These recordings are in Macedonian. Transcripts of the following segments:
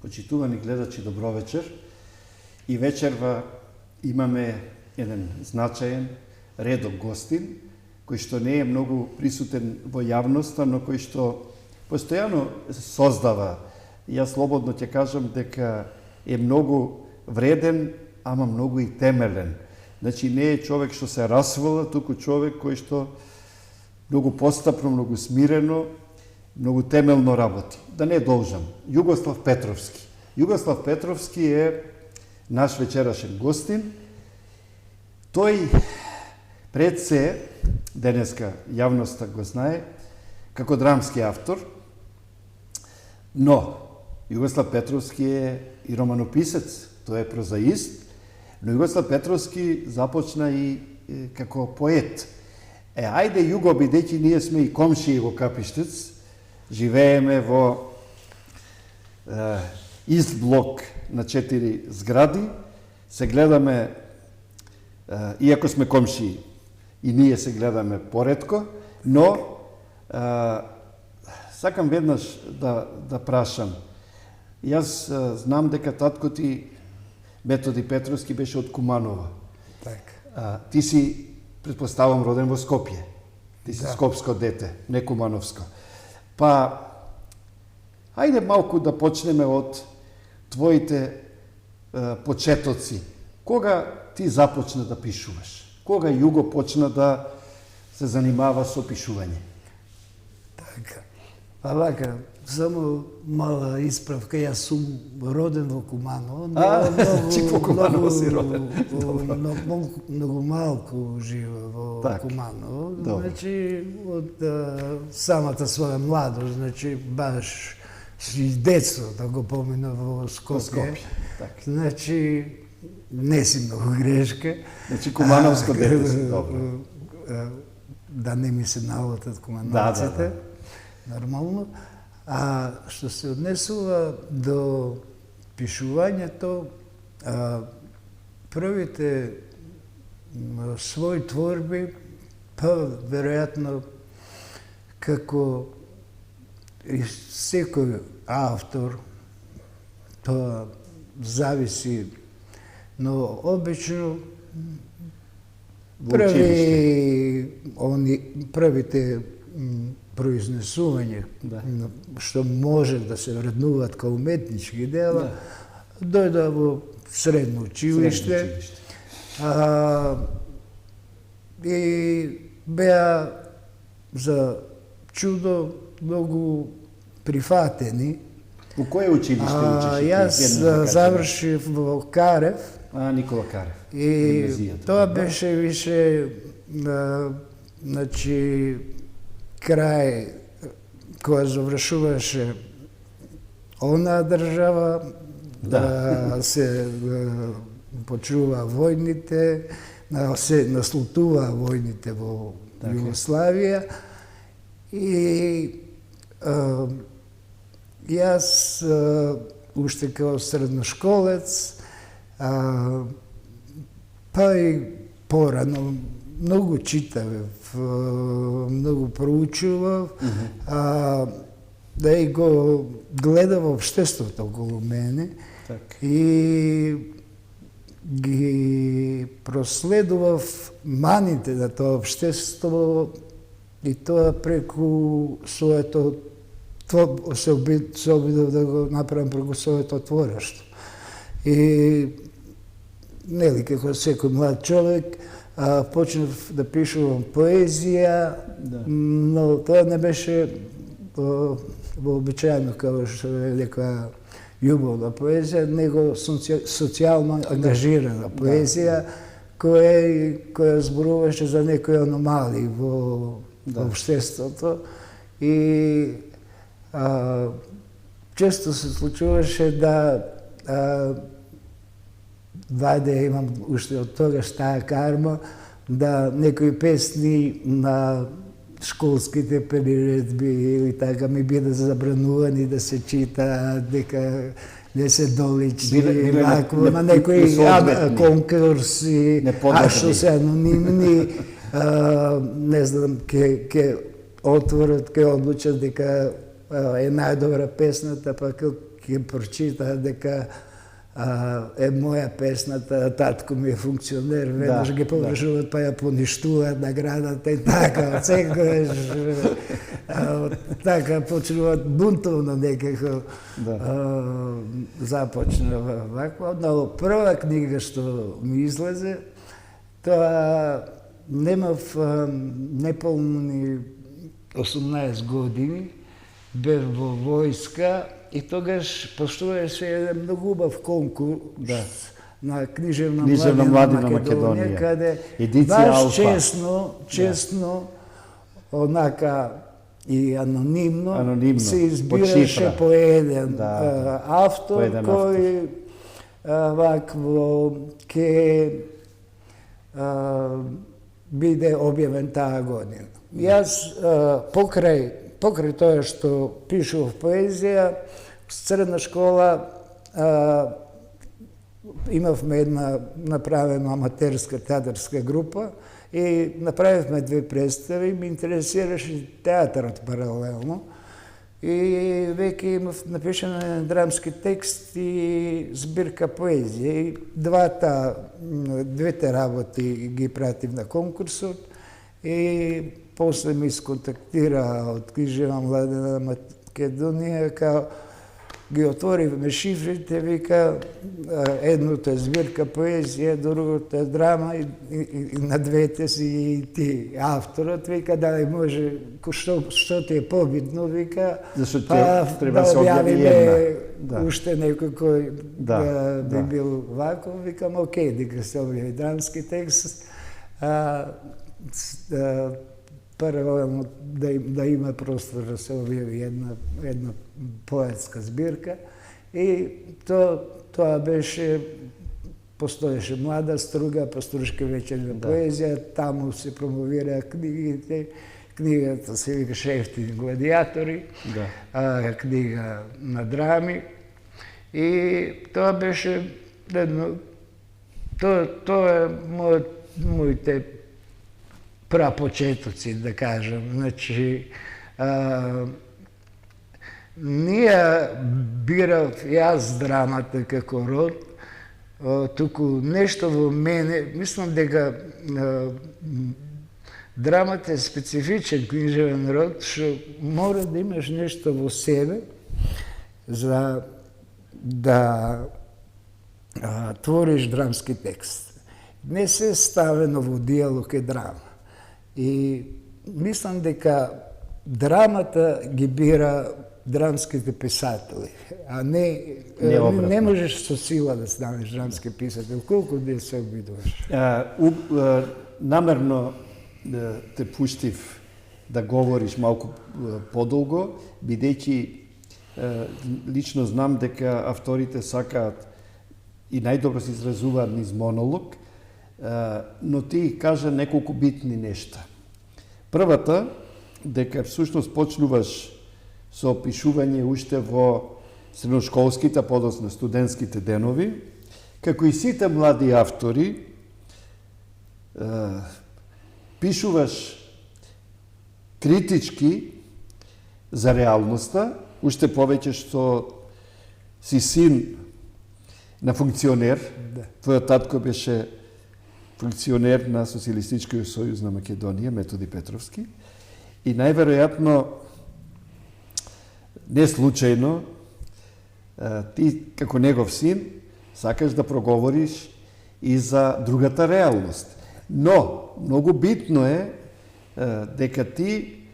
Почитувани гледачи, добро вечер. И вечерва имаме еден значаен редок гостин, кој што не е многу присутен во јавноста, но кој што постојано создава. Јас слободно ќе кажам дека е многу вреден, ама многу и темелен. Значи не е човек што се расвола, туку човек кој што многу постапно, многу смирено, многу темелно работи. Да не должам. Југослав Петровски. Југослав Петровски е наш вечерашен гостин. Тој пред се, денеска јавноста го знае, како драмски автор, но Југослав Петровски е и романописец, тој е прозаист, но Југослав Петровски започна и како поет. Ајде Југо, бидејќи ние сме и комшии во Капиштец, живееме во ист блок на 4 згради, се гледаме, иако сме комшии, и ние се гледаме поретко, но сакам веднаш да прашам. Јас знам дека татко ти, Методи Петровски, беше од Куманова. Так. Ти си, предпоставам, роден во Скопје. Ти си скопско дете, не кумановско. Па, ајде малку да почнеме од твоите почетоци. Кога ти започна да пишуваш? Кога Југо почна да се занимава со пишување? Така. Па вака, само мала исправка, јас сум роден во Куманово, значи во Куманово си роден. Многу малку жива во Куманово, значи од самата своја младост, значи баш и детство да го помина во Скопје. Значи не си многу грешка. Значи кумановско дете си, добро. Да не ми се налутат кумановците. Нормално. А што се однесува до пишувањето, првите своји творби, па веројатно како и секој автор, тоа зависи, но обично првите произнесување, што може да се вреднуваат као уметнички дела, дојда во средно училиште и беа за чудо многу прифатени. Во кое училиште учиш? Јас завршив во Карев. Никола Карев. И тоа беше више, значи, крај, кога завршуваше онаа држава, да се почува војните, се наслутува војните во Југославија. И јас, уште као средношколец, па и порано, многу читавев, многу проучував, да и го гледав општеството околу мене и ги проследував маните на тоа општество и тоа преку своето, се обидов да го направам преку своето творештво. И нели, како секој млад човек, почнав да пишувам поезија, но тоа не беше вообичаено како што е некоја љубовна поезија, него социјално ангажирана поезија која зборуваше за некои аномалии во општеството и често се случуваше да вајде имам уште од тогаш таа карма, да некои песни на школските приредби или така ми бидат забранувани да се чита, дека не се долични, на некои конкурси, што се анонимни, не знам, ќе отворат, ќе одлучат дека е најдобра песната, па ќе ќе прочита дека е моја песната, татко ми е функционер, веднаш ги површуваат, па ја поништуваат наградата и така, од секојаш така почнуваат бунтовно некако започна вакво. Но прва книга што ми излезе, тоа немав неполни 18 години, бев во војска и тогаш постоеше еден многу убав конкурс на книжевна млади на Македонија, каде баш честно, онака и анонимно се избираше по еден автор кој вакво ќе биде објавен таа година. Јас покрај тоа што пишував поезија, в средна школа имавме една направена аматерска театарска група и направивме 2 представи, ми интересираше театарот паралелно. И веќе имав напишан еден драмски текст и збирка поезија. И двете работи ги пратив на конкурсот и после ми сконтактира од Книжевна млади на Македонија, као ги отворивме шифрите, вика, едното е збирка поезија, другото е драма и на двете си и ти авторот, вика, дали може, што ти е побитно, вика, па да објавиме уште некој кој би бил вако, викам, окей, дека се објави драмски текст, паралелно да има простор да се објави една поетска збирка. И тоа беше, постоеше Млада струга, Пастуршка вечерна поезија, таму се промовираа книгите, книгата се викаше Ефтини гладиатори, книга на драми. И тоа беше едно, тоа е моите прапочетоци, да кажам. Значи, ние бирав јас драмата како род, туку нешто во мене, мислам дека драмата е специфичен книжевен род, што мора да имаш нешто во себе за да твориш драмски текст. Не се ставено во диалог е драма. И мислам дека драмата ги бира драмските писатели, а не можеш со сила да станеш драмски писател, колку да се обидуваш. Намерно те пуштив да говориш малку подолго, бидејќи лично знам дека авторите сакаат и најдобро се изразуваат низ монолог, но ти кажа неколку битни нешта. Првата, дека всушност почнуваш со опишување уште во средношколските, подоцна студентските денови, како и сите млади автори, пишуваш критички за реалноста, уште повеќе што си син на функционер, твојот татко беше функционер на Социјалистичкиот сојуз на Македонија, Методи Петровски, и најверојатно, не случајно, ти како негов син сакаш да проговориш и за другата реалност. Но, многу битно е дека ти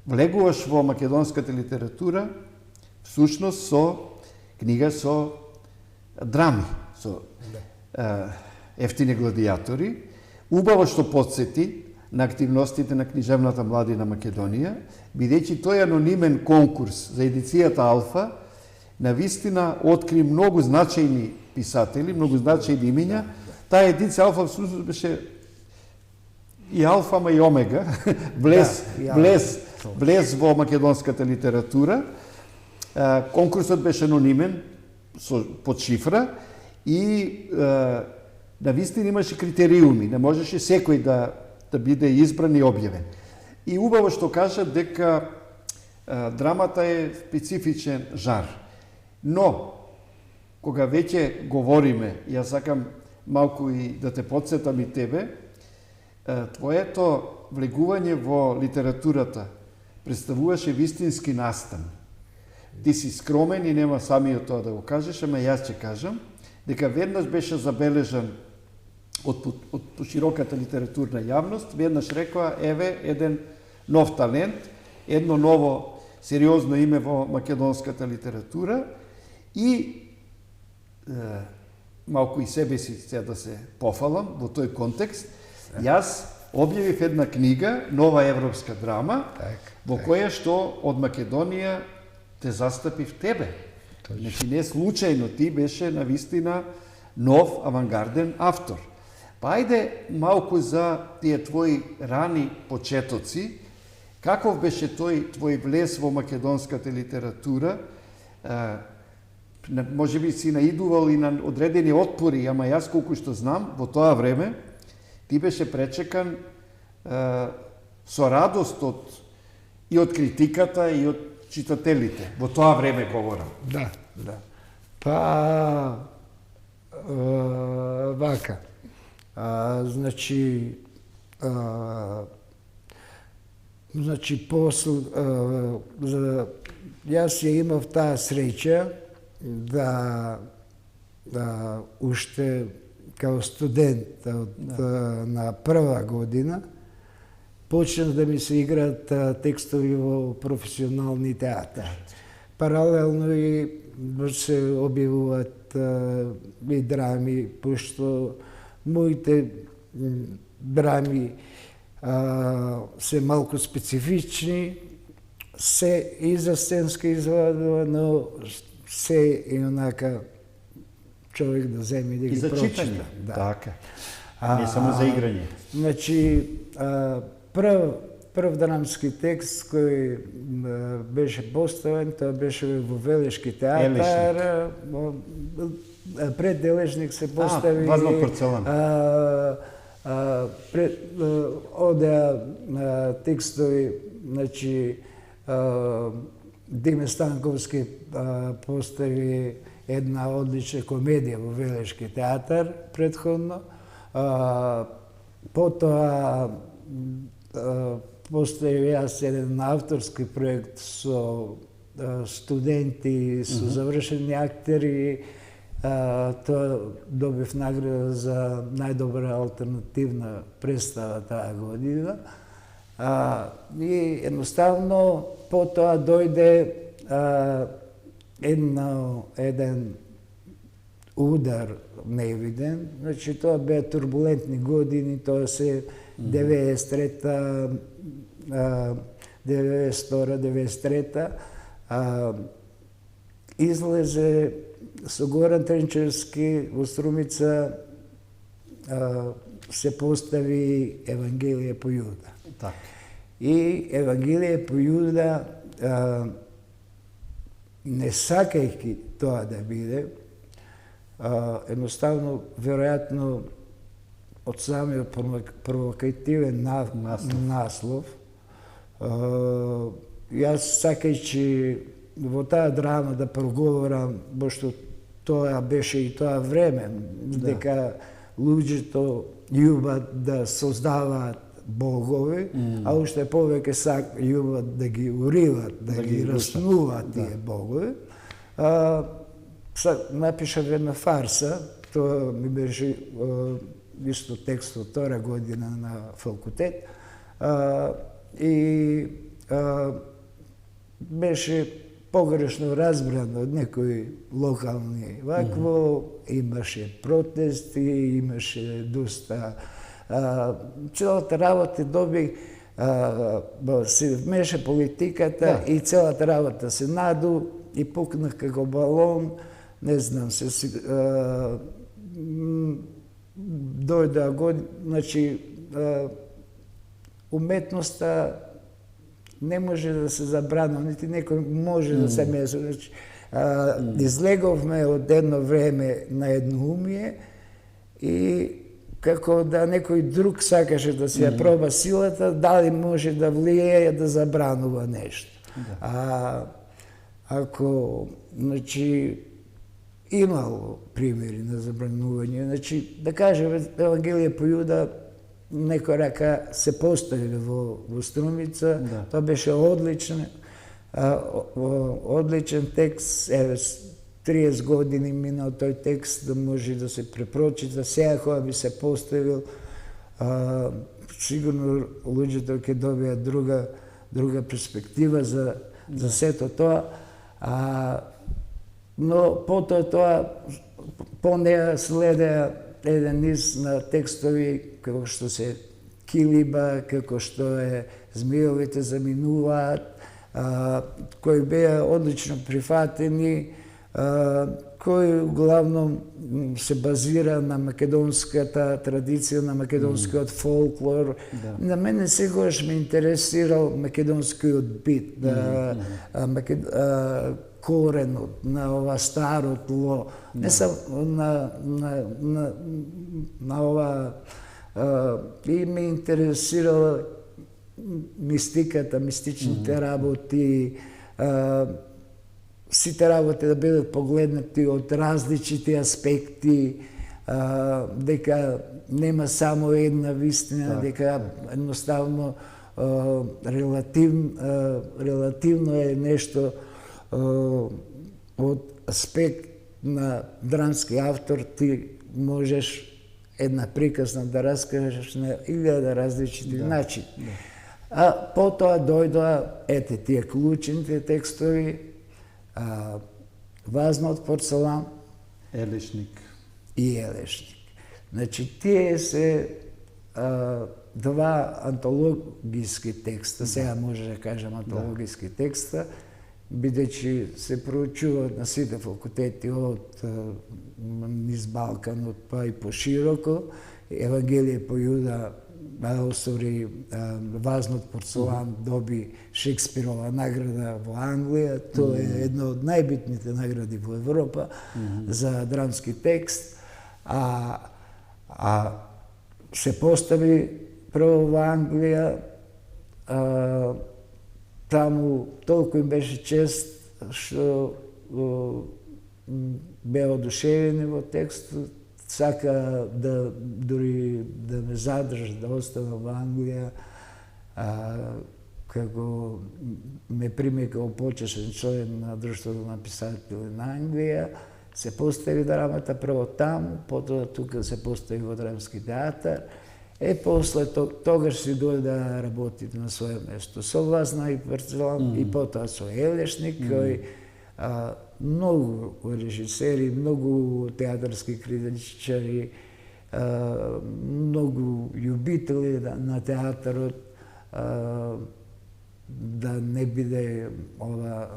влегуваш во македонската литература всушност со книга со драми, со Ефтини гладиатори, убаво што потсети на активностите на Книжевната млади на Македонија, бидејќи тој анонимен конкурс за едицијата Алфа навистина откри многу значајни писатели, многу значајни имиња. Таа едиција Алфа всушност беше и Алфа, ама и Омега, влез во македонската литература. Конкурсот беше анонимен, под шифра, и навистина имаше критериуми, не можеше секој да биде избран и објавен. И убаво што кажа дека драмата е специфичен жар. Но, кога веќе говориме, јас сакам малку и да те подсетам и тебе, твоето влегување во литературата представуваше вистински настан. Ти си скромен и нема самиот тоа да го кажеш, ама јас ќе кажам, дека веднаш беше забележан од широката литературна јавност, веднаш рекоа, еве, еден нов талент, едно ново сериозно име во македонската литература и малку и себе си да се пофалам во тој контекст, јас објавив една книга, нова европска драма, во која што од Македонија те застапив тебе. Значи не случајно, ти беше навистина нов авангарден автор. Па ајде малку за тие твои рани почетоци, каков беше тој твој влез во македонската литература? Може би си наидувал и на одредени отпори, ама јас колку што знам, во тоа време ти беше пречекан со радост и од критиката и од читателите. Во тоа време говорам. Да. Па, вака. Значи, јас ја имав таа среќа да уште као студент на прва година почнав да ми се играат текстови во професионални театар. Паралелно и се објавуваат и драми, пошто моите драми се малку специфични, се и за сценска извадба, но се и онака човек да земе да ги прочита. И за читање, така. Не само за играње. Значи, прв драмски текст кој беше поставен, тоа беше во Велешки театар. Пред Делешник се постави... Вазно порцелан. Одеа текстови, значи, Диме Станковски постави една одлична комедија во Велешки театар предходно. Потоа постави јас еден авторски проект со студенти, со завршени актери. Тоа добив награда за најдобра алтернативна представа таа година. И едноставно потоа дојде еден удар невиден. Значи тоа беа турбулентни години, тоа се 93-та, 92-та, 93-та. Излезе со Горан Тренчевски во Струмица се постави Евангелие по Јуда. Так. И Евангелие по Јуда, не сакајќи тоа да биде, едноставно, веројатно, од самиот провокативен наслов, јас сакајќи во таа драма да проговорам, пошто тоа беше и тоа време, дека луѓето љубат да создаваат богови, а уште повеќе љубат да ги уриват, да ги раснуваат тие богови. Напишав една фарса, тоа ми беше исто текст од втора година на факултет, и беше погрешно разбран од некои локални вакво, имаше протести, имаше доста... Целата работа доби, се вмеша политиката и целата работа се наду и пукнах како балон, не знам, дојда година, значи, уметноста не може да се забрана, нити некој може да се меси. Значи, излеговме од едно време на едноумие и како да некој друг сакаше да се ја проба силата, дали може да влијае да забранува нешто. ако, значи, имало примери на забранување, значи, да кажеме, Евангелие по Јуда, некој рака се постави во Струмица, Да. тоа беше одличен текст, еве, 30 години минал тој текст да може да се препрочита. Сега кога би се поставил, сигурно луѓето ќе добијат друга перспектива за сето тоа. Но потоа тоа, по неа следеа еден низ на текстови како што се Килиба, како што е Змијовите заминуваат, кои беа одлично прифатени, кој главно се базира на македонската традиција, на македонскиот фолклор. Да. На мене секогаш ме интересирал македонскиот бит, коренот на ова старо тло, не само на ова, и ме интересирала мистиката, мистичните работи, сите работи да бидат погледнати од различните аспекти, дека нема само една вистина, дека едноставно релативно е нешто од аспект на драмски автор, ти можеш една приказна да раскажеш на 1000 различни начини. А потоа дојдоа, ете, тие клучните текстови, Вазна од порцелан, Елешник и Елешник. Значи, тие се два антологиски текста, сега може да кажем антологиски текста, бидејќи се проучуваат на сите факултети од низ Балканот па и пошироко. Евангелие по Јуда, Вазна од порцелан доби Шекспирова награда во Англија. Тоа е една од најбитните награди во Европа за драмски текст. А се постави прво во Англија, таму толку им беше чест што беа одушевени во текстот, сака да дури да ме задржат, да останам во Англија, како ме прими како почесен член на Друштвото на писатели на Англија. Се постави драмата прво таму, потоа тука се постави во драмски театар. После тогаш си дојде да работи на своје место со Вазна и порцелан, и потоа со Елешник, кој многу режисери, многу театарски критичари, многу љубители на театарот, да не биде ова,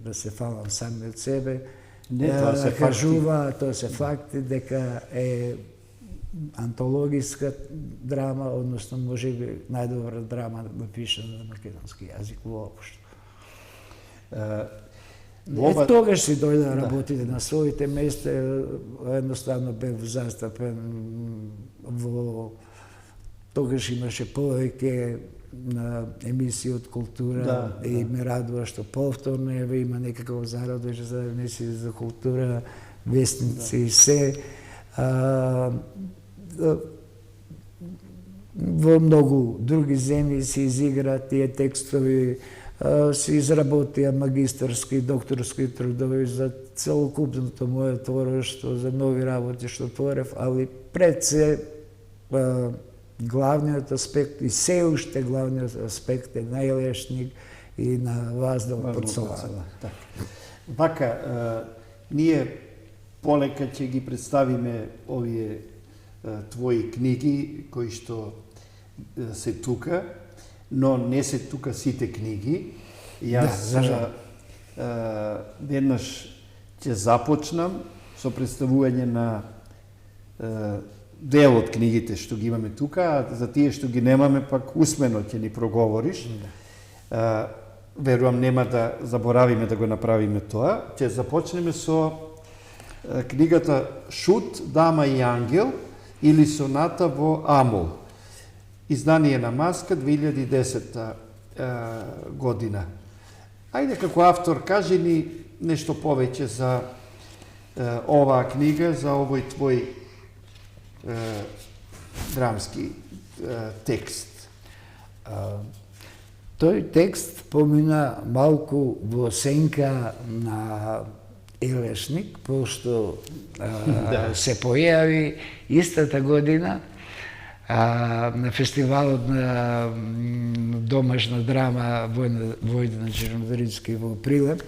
да се фалам сами од себе, тоа се кажува, тоа се факти, дека е антологиска драма, односно можеби најдобра драма напишана на македонски јазик воопшто. Тогаш си дојде да работите на своите места, едноставно бев застапен во... Тогаш имаше повеќе на емисии од култура и ме радува што повторно има некакво зарадуваше за емисии за култура, вестници и се. Во многу други земји се изиграат тие текстови, се изработија магистарски и докторски трудови за целокупното моје творештво, за нови работи што творев, али пред се главниот аспект и се уште главниот аспект е на Елешник и на Вазна од порцелан. Вака, ние полека ќе ги представиме овие твои книги кои што се тука, но не се тука сите книги. Јас веднаш ќе започнам со представување на дел од книгите што ги имаме тука, а за тие што ги немаме пак усмено ќе ни проговориш. Верувам нема да заборавиме да го направиме тоа. Ќе започнеме со книгата Шут, дама и ангел или соната во Амол. Издание на Маска 2010 година. Ајде како автор, кажи ни нешто повеќе за оваа книга, за овој твој драмски текст. Тој текст помина малку во сенка на Елешник, пошто се појави истата година на фестивалот на домашна драма Војна на Чернодарицки во Прилеп,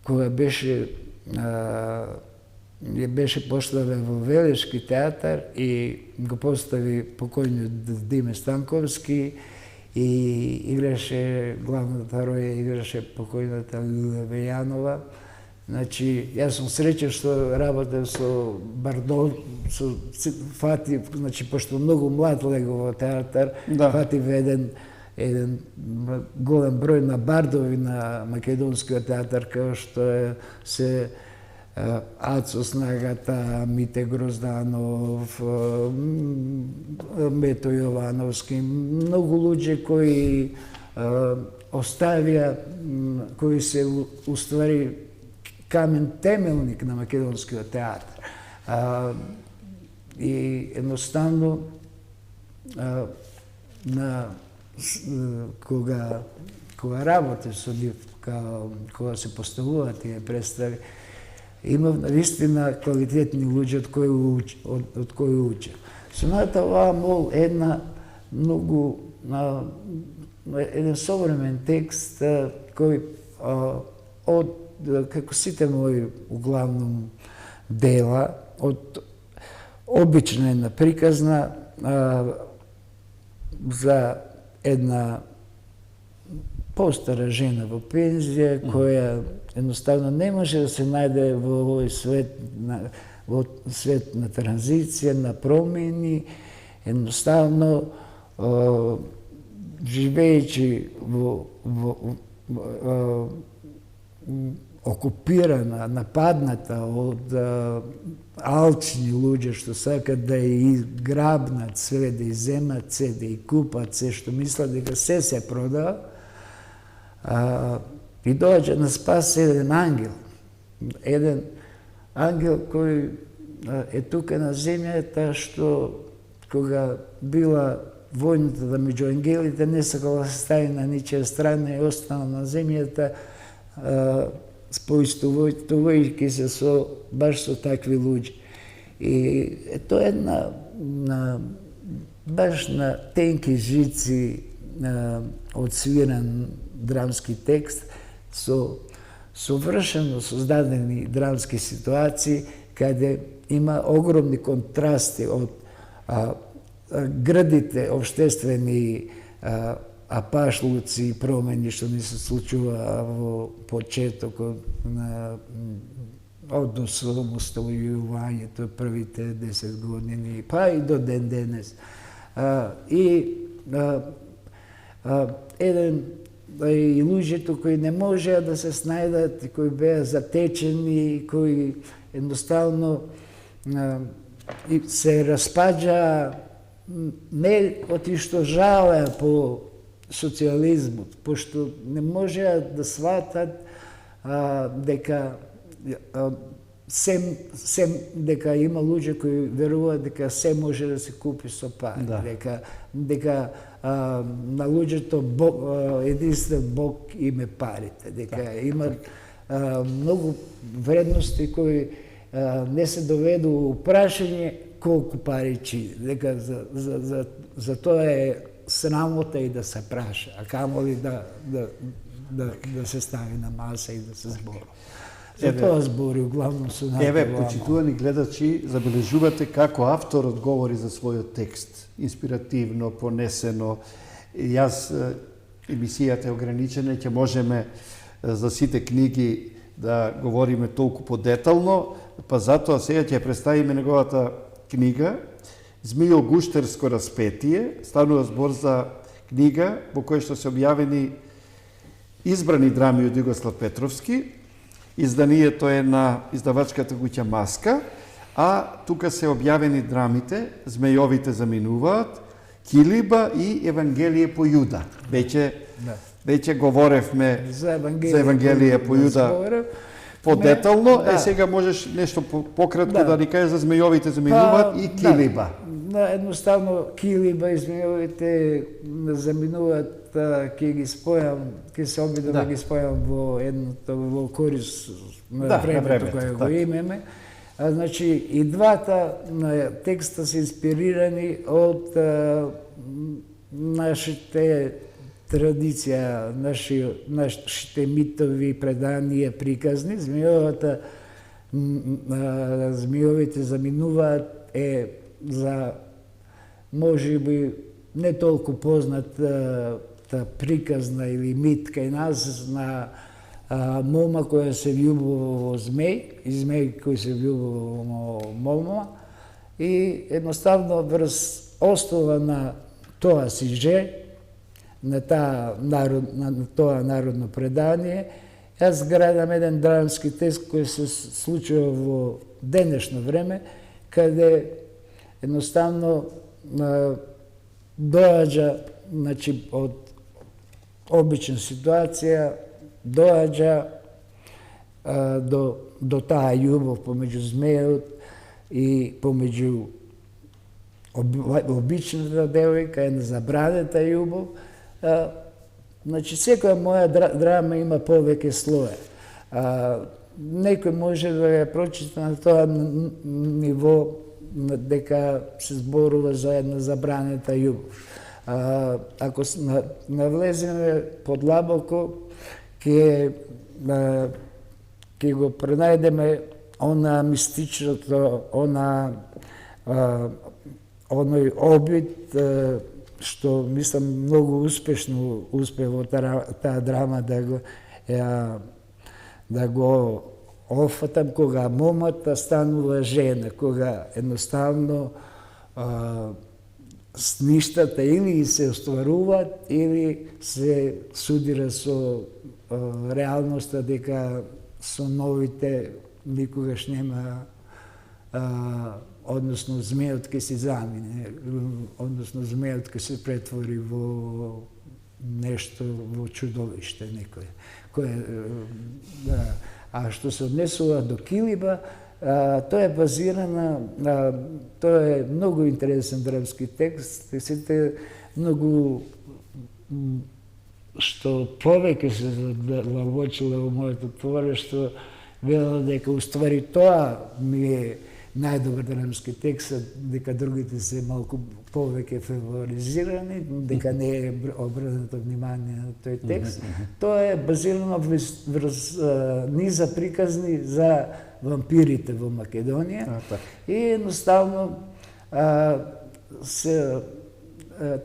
кога беше поставен во Велешки театар и го постави покојниот Диме Станковски и играше главната роја, играше покојната Лилија Вејанова. Значи, јас сум среќен што работев со Бардо, со Фати, значи, пошто многу млад лего во театар, Фатив еден голем број на бардови на македонскиот театар, као што се Ацо Снагата, Мите Грозданов, Мето Јовановски, многу луѓе кои оставија, кои се уствари камен темелник на македонскиот театар. И едноставно, кога работев со нив, кога се поставуваат тие представи, имав навистина квалитетни луѓе од кои учев. Самата оваа мол една многу еден современ текст кој од како сите мои углавном дела, од обична една приказна за една постара жена во пензија, која едноставно не може да се најде во овој свет, во свет на транзиција, на промени, едноставно живејќи во окупирана, нападната од алчни луѓе што сакат да ја грабнат све, да ја земат се, да ја купат се, што мислат дека се продава, и доаѓа на спас еден ангел кој е тука на земјата, што кога била војната меѓу ангелите, не сакала да се стави на ничија страна и остана на земјата, поистувајќи се баш со такви луѓе. И тоа е баш на тенки жици одсвиран драмски текст, со совршено создадени драмски ситуации, каде има огромни контрасти од градите обштествени апашлуци и промени што ни се случува во почетокот на од освободувањето, првите 10 години, па и до ден денес. И луѓето кои не можеа да се снајдат, и кои беа затечени, кои едноставно се распаѓаа не оти што жалеа по социјализмот, пошто не можеа да сватат дека дека има луѓе кои веруваат дека се може да се купи со пари, дека на луѓето единствен Бог им е парите, дека имат многу вредности кои не се доведу у прашање колку пари чини, дека за тоа е срамота и да се праша, а камоли да се стави на маса и да се зборува. За тоа збори главно со нашата Еве, почитувани гледачи, забележувате како авторот говори за својот текст. Инспиративно, понесено. Јас, емисијата е ограничена, ќе можеме за сите книги да говориме толку подетално, па затоа сега ќе представиме неговата книга Змијо Гуштерско распетие. Станува збор за книга во која што се објавени избрани драми од Југослав Петровски. Изданието е на издавачката куќа Маска, а тука се објавени драмите Змејовите заминуваат Килиба и Евангелие по Јуда. Веќе говоревме за Евангелие по Јуда подетално, сега можеш нешто пократко да ни кажеш за змејовите заминуваат и Килиба. Едноставно Килиба и змејовите заминуваат, ќе се обидам да ги спојам во едното, во корис на времето кое го имаме. Значи, и двата текста се инспирирани од нашите традиција, нашите митови, преданија, приказни. Змејовите заминуваат е за можеби не толку позната приказна или мит кај нас на мома која се влюбува во змеј и змеј кој се влюбува во мома и едноставно врз основа на тоа сиже, на тоа народно предание, јас градам еден драмски текст кој се случува во денешно време, каде едноставно доаѓа, значи, од обична ситуација, доаѓа до таа љубов помеѓу змејот и помеѓу обичната девојка, една забранета љубов. Значи, секоја моја драма има повеќе слоја. Некој може да ја прочита на тоа ниво дека се зборува за една забранета љубов. Ако навлеземе подлабоко, ќе го пронајдеме она мистичното, оној обид, што мислам многу успешно успева таа драма да го офатам, кога момата станува жена, кога едноставно ништата или се остваруваат, или се судира со реалноста дека со новите никогаш нема, односно змејот ќе се замине, односно змејот ќе се претвори во нешто, во чудовиште некое. А што се однесува до Килиба, тоа е базирана, тоа е многу интересен драмски текст, сите многу што повеќе се задлабочила во моето творештво, вело дека уствари тоа ми е најдобар драмски текст, дека другите се малку повеќе фаворизирани, дека не е обрнато внимание на тој текст. Тоа е базирано врз низа приказни за вампирите во Македонија. И едноставно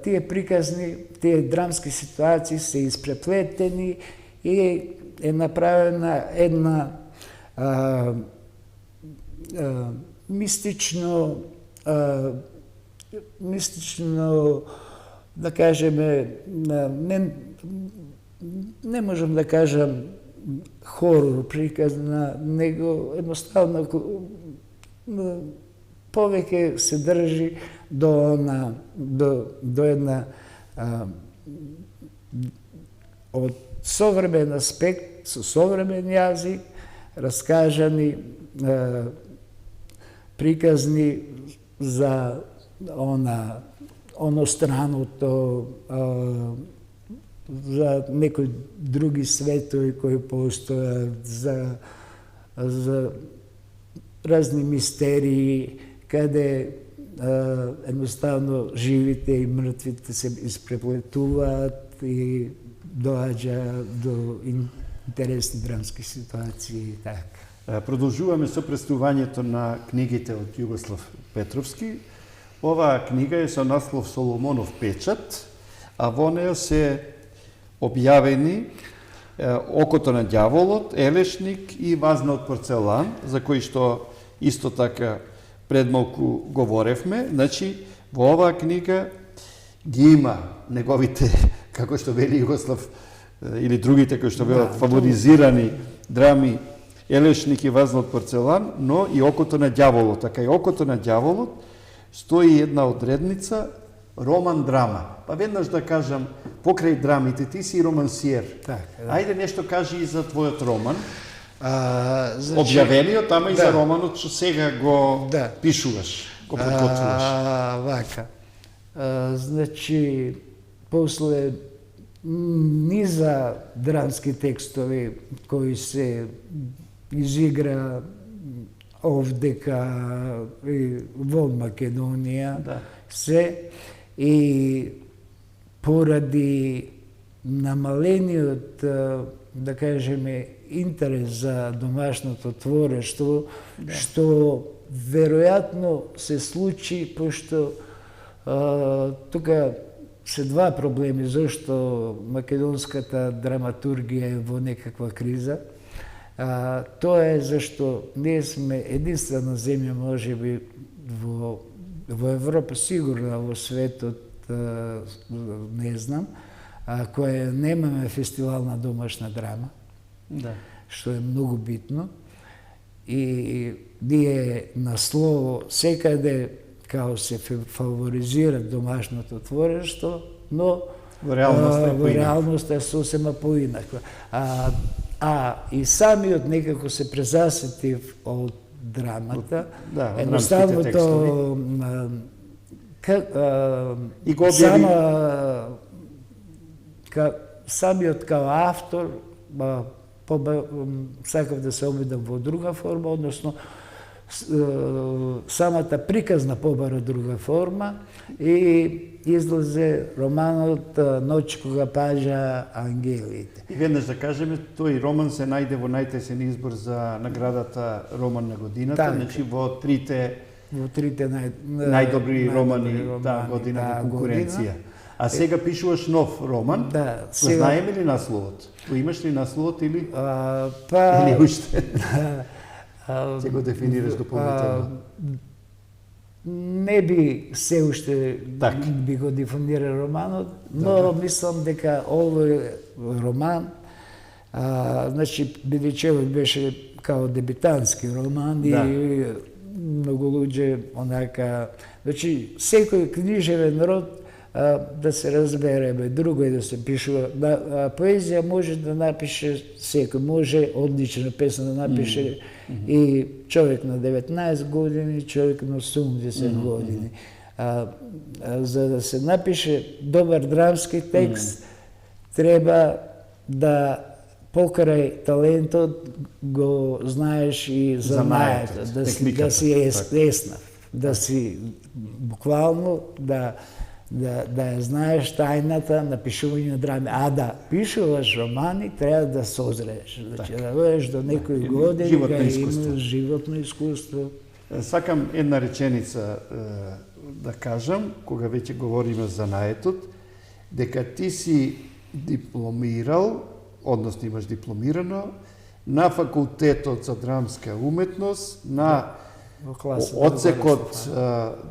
тие приказни, тие драмски ситуации се испреплетени и е направена една мистично, да кажеме, не можам да кажам хорор приказна, него едноставно повеќе се држи до една од современ аспект, со современ јазик, раскажани приказни за оно страното, за некои други светови кои постојат, за разни мистерии, каде едноставно живите и мртвите се испреплетуваат и доаѓа до интересни драмски ситуации и така. Продолжуваме со представувањето на книгите од Југослав Петровски. Оваа книга е со наслов Соломонов печат, а во неја се објавени Окото на ѓаволот, Елешник и Вазна од порцелан, за кои што исто така пред малку говоревме. Значи, во оваа книга ги има неговите, како што вели Југослав, или другите кои што велат фаворизирани драми Елешник и Вазна од порцелан, но и Окото на ѓаволот. Така и Окото на ѓаволот стои една одредница роман, драма. Па веднаш да кажам, покрај драмите, ти си романсиер. Така, да. Ајде нешто кажи и за твојот роман. Значи, Објавениот, ама и да. за романот што сега го Да. пишуваш, го подготвуваш. Вака. Значи, после низа драмски текстови кои се изигра овдека и во Македонија, Да. се и поради намалениот, да кажеме, интерес за домашното творештво, што веројатно се случи, пошто тука се два проблеми зашто македонската драматургија е во некаква криза. Тоа е зашто ние сме единствена земја, можеби во Европа, сигурно во светот, не знам, која немаме фестивал на домашна драма, Да. што е многу битно. И ние на слово секаде као се фаворизира домашното творештво, но Во реалноста е во поинаква. реалноста е сосема поинаква. И самиот некако се презасетив од драмата. Да, од едноставно драмските текстови. И го објави. Самиот као автор сакав да се обидам во друга форма, односно самата приказна побара друга форма и излезе романот Ноќ кога паѓа ангелите. И веднаш да кажеме, тој роман се најде во најтесен избор за наградата Роман на годината, Така. значи во трите Во трите најдобри романи таа година во конкуренција. А сега пишуваш нов роман. Да, Го сега знаеме ли насловот? Го имаш ли насловот или па или уште? Ќе го дефинираш дополнително. Не би се уште Так. би го дефинирал романот, но мислам дека овој роман, значи, бидејќи овој беше као дебитантски роман Да. и многу луѓе онака, значи, секој книжевен род да се разбереме, друго е да се пишува. Поезија може да напише секој, може одлична песна да напише и човек на 19 години, човек на 80 години. За да се напише добар драмски текст, треба да покрај талентот го знаеш и занаетот, да си еснав, да си буквално да ја знаеш тајната на пишување на драми. А да пишуваш романи, треба да созрееш. Значи, да дојдеш до некои години, животно да искуство. имаш животно искуство. Сакам една реченица да кажам, кога веќе говориме за наетот, дека ти си дипломирал, односно имаш дипломирано, на факултетот за драмска уметност, на Во класата одсекот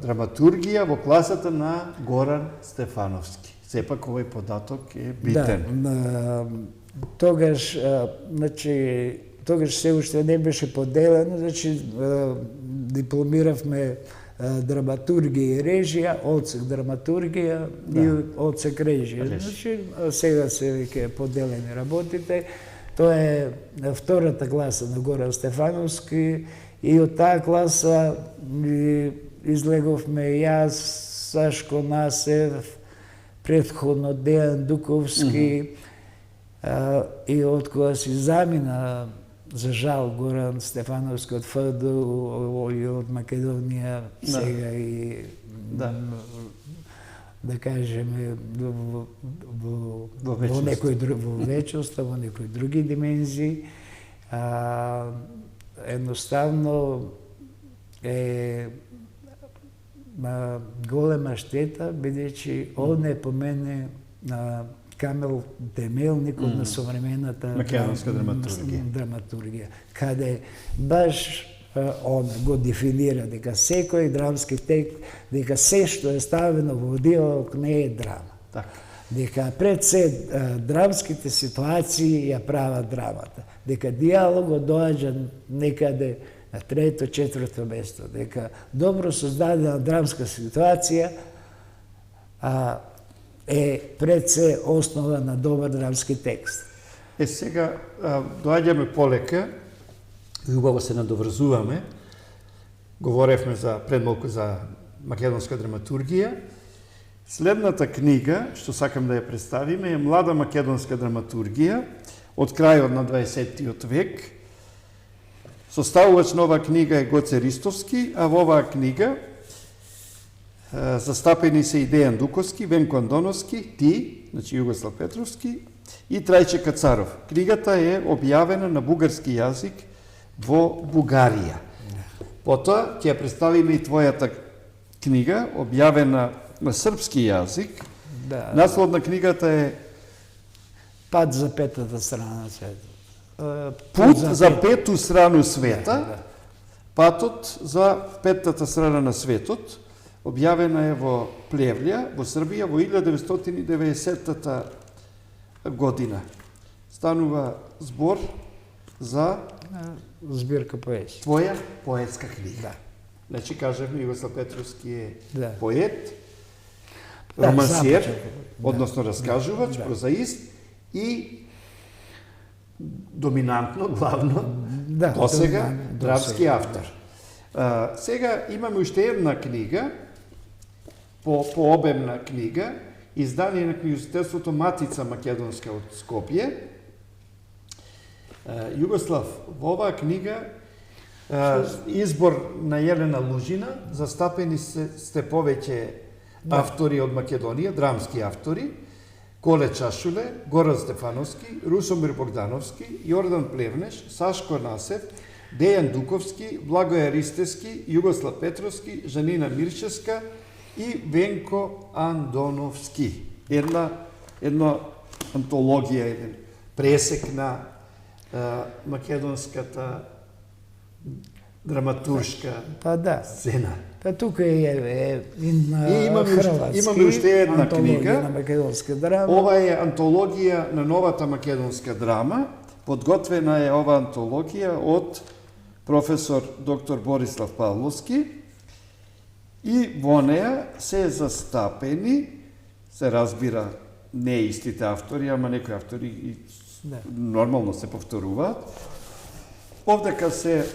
драматургија во класата на Горан Стефановски. Сепак овој податок е битен. Да, тогаш, значи, тогаш се уште не беше поделено, значи, дипломиравме драматургија и режија, одсек драматургија и одсек режија. Значи, сега се веќе поделени работите. Тоа е втората класа на Горан Стефановски и од таа класа излеговме јас, Сашко Насев, претходно Дејан Дуковски, и од кога си замина, за жал, Горан Стефановски од ФДУ и од Македонија, сега и да кажеме во некои во вечноста, во некои други димензии. Едноставно е голема штета, бидејќи он е по мене камел темелникот на современата македонска драматургија, каде баш он го дефинира дека секој драмски текст, дека се што е ставено во диалог не е драма. Така. Дека пред се драмските ситуации ја прават драмата. Дека диалогот доаѓа некаде на трето, четврто место. Дека добро создадена драмска ситуација е пред се основа на добар драмски текст. Сега доаѓаме полека и убаво се надоврзуваме. Говоревме пред малку за македонска драматургија. Следната книга, што сакам да ја представиме, е Млада македонска драматургија од крајот на 20-тиот век. Составувач на оваа книга е Гоце Ристовски, а во оваа книга застапени се и Дејан Дуковски, Венко Андоновски, ти, значи Југослав Петровски, и Трајче Кацаров. Книгата е објавена на бугарски јазик во Бугарија. Потоа ќе ја представиме и твојата книга, објавена на српски јазик. Да. Наслов на книгата е Пат за петата страна на светот. Пут за пету страну света. Патот за петтата страна на светот. Објавена е во Плевлја, во Србија, во 1990 година. Станува збор за збирка поезија. твоја поетска книга. Да. Значи, кажевме, Југослав Петровски е Да. поет, Да, романсиер, започнав. односно раскажувач, Да. прозаист и доминантно, главно, Да, досега, доминантно, драмски досега, автор. Сега имаме уште една книга, пообемна книга, издание на книжителството Матица Македонска од Скопје. Југослав, во оваа книга избор на Јелена Лужина, застапени сте повеќе автори од Македонија, драмски автори, Коле Чашуле, Горан Стефановски, Русомир Богдановски, Јордан Плевнеш, Сашко Насев, Дејан Дуковски, Благоја Ристевски, Југослав Петровски, Жанина Мирчевска и Венко Андоновски. Една антологија, еден пресек на македонската драматуршка Па да. сцена. Па тука е и на И хрватски имаме уште една антологија книга. на македонска драма. Ова е антологија на новата македонска драма. Подготвена е ова антологија од професор доктор Борислав Павловски и во неа се застапени, се разбира, не истите автори, ама некои автори и Да. нормално се повторуваат. Овдека се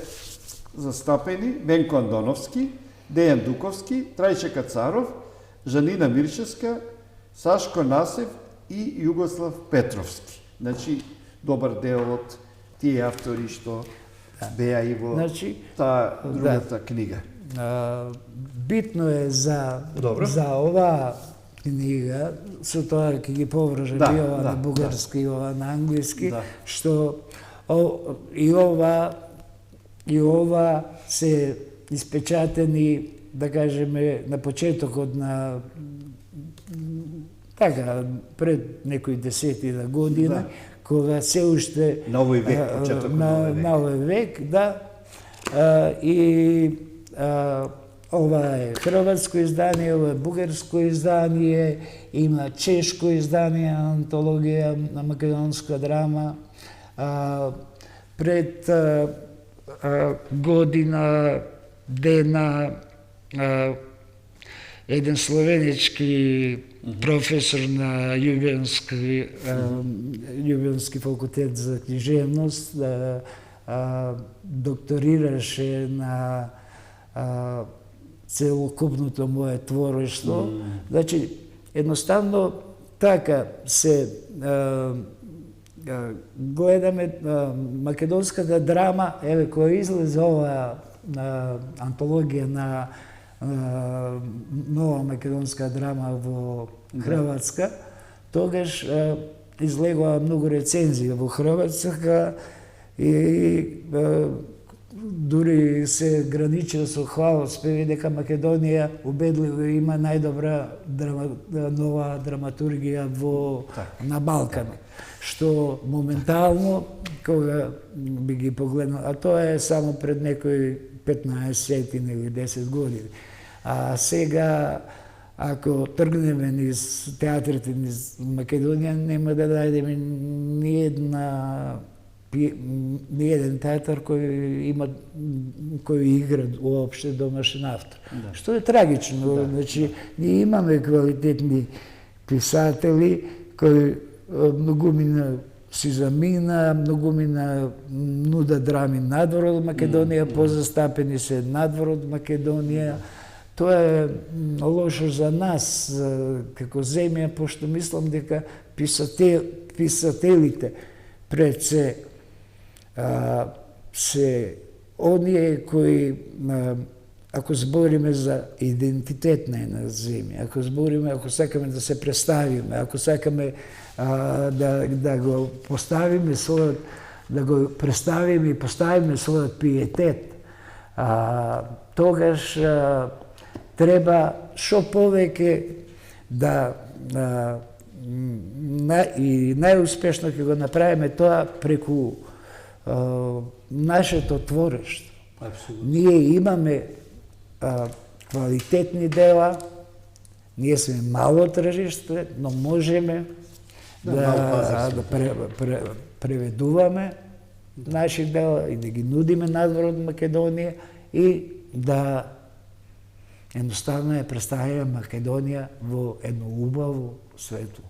застапени Венко Андоновски, Дејан Дуковски, Трајче Кацаров, Жанина Мирчевска, Сашко Насев и Југослав Петровски. Значи, добар дел од тие автори што беа и во Значи, таа другата книга. Битно е за Добро. оваа книга, со тоа ќе ги повржам Да, и ова да, на бугарски и ова на англиски, Да. што и ова се испечатени, да кажеме, на почетокот на така пред некои десети година, Да. кога се уште На овој век, почетокот на овој век. на овој век, да. Ова е хрватско издание, ова е бугарско издание, има чешко издание, антологија на македонска драма. Пред година дена еден словенички професор на Љубенски факултет за книжевност докторираше на целокупното мое творештво. Значи, едноставно така се гледаме македонската драма, еве која излезе ова антологија на нова македонска драма во Хрватска, тогаш излегува многу рецензии во Хрватска и дури се граничи со хвалоспеви дека Македонија убедливо има најдобра нова драматургија на Балкан, што моментално кога би ги погледнал, а тоа е само пред некои 15 или 10 години. А сега, ако тргнеме низ театрите низ Македонија, нема да најдеме ни една ни еден театар кој игра уопште домашен автор. Да. Што е трагично. Да. Значи, ние имаме квалитетни писатели кои многумина си замина, многумина нуда драми надвор од Македонија, позастапени се надвор од Македонија. Тоа е лошо за нас како земја, пошто мислам дека писателите пред се оние кои, ако збориме за идентитет на една земја, ако сакаме да се представиме, ако сакаме да го поставиме својот, да го представиме и поставиме својот пиетет, тогаш треба шо повеќе и најуспешно ќе го направиме тоа преку нашето творештво. Абсолютно. Ние имаме квалитетни дела, ние сме мало тржиште, но можеме да преведуваме наши дела и да ги нудиме надвор од Македонија и да едноставно ја представиме Македонија во едно убаво светло.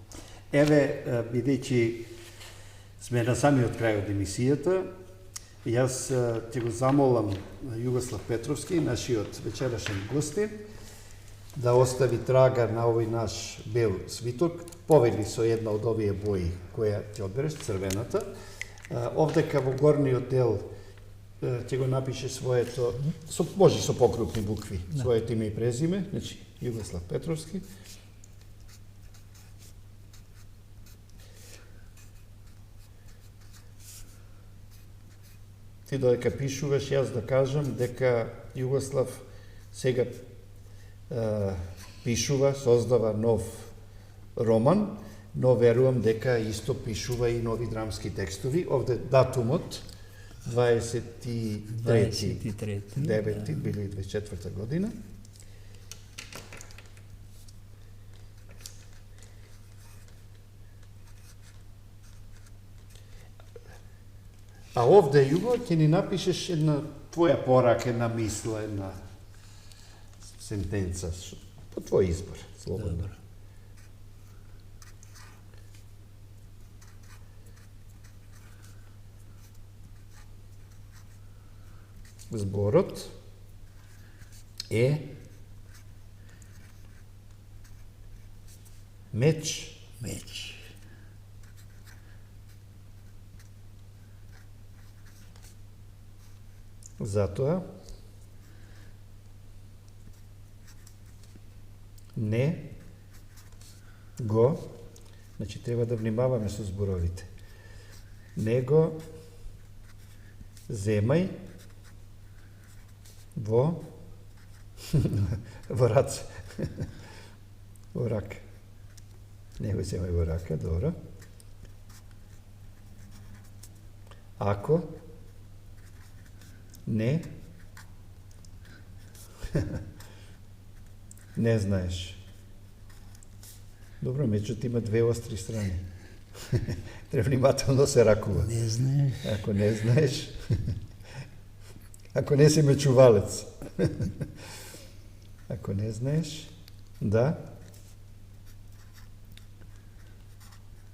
Еве, бидејќи сме на самиот крај од емисијата, јас ќе го замолам Југослав Петровски, нашиот вечерашен гостин, да остави трага на овој наш бел свиток, повели со една од овие бои која ќе одбереш, црвената. Овдека во горниот дел ќе го напише своето, може со покрупни букви, своето име и презиме, значи Југослав Петровски. Ти додека пишуваш, јас да кажам дека Југослав сега пишува, создава нов роман, но верувам дека исто пишува и нови драмски текстови. Овде датумот 23.9.2024 година. А овде, Југо, ќе ни напишеш една твоја порака, една мисла, една сентенца, по твој избор, слободно. Зборот е меч. Меч. Затоа не го, значи треба да внимаваме со зборовите. Не го земај во раце. Во рака. Не го земај во рака, добро. Ако не знаеш. Добро, мечот има две остри страни. Треба внимателно се ракува. Не знаеш. Ако не знаеш, ако не си мечувалец. Ако не знаеш, да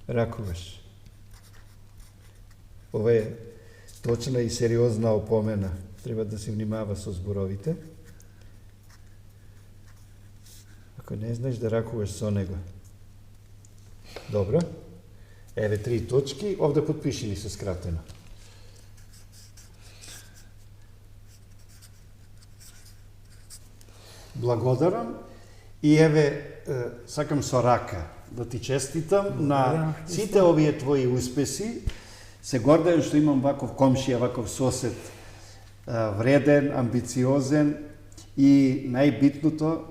ракуваш. Ова е точна и сериозна опомена. Треба да се внимава со зборовите. Ако не знаеш да ракуваш со него. Добро. Еве 3 точки. Овде подпиши ни се скратено. Благодарам. И еве, сакам со рака да ти честитам на сите овие твои успеси. Се гордеем што имам ваков комшија, ваков сосед, вреден, амбициозен и најбитното,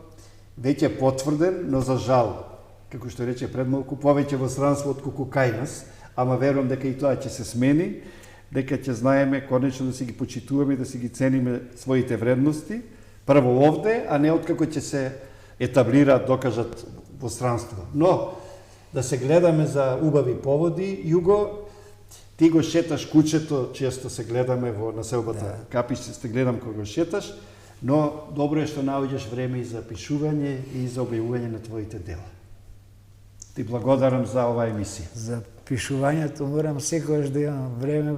веќе потврден, но за жал, како што рече пред малку, повеќе во странство отколку кај нас, ама верувам дека и тоа ќе се смени, дека ќе знаеме конечно да си ги почитуваме, да си ги цениме своите вредности, прво овде, а не откако ќе се етаблираат, докажат во странство. Но, да се гледаме за убави поводи, Југо, Ти го шеташ куќето, често се гледаме во населбата Капиште, се гледам кога го шеташ, но добро е што наоѓаш време и за пишување и за објавување на твоите дела. Ти благодарам за оваа емисија. За пишувањето морам секогаш да имам време.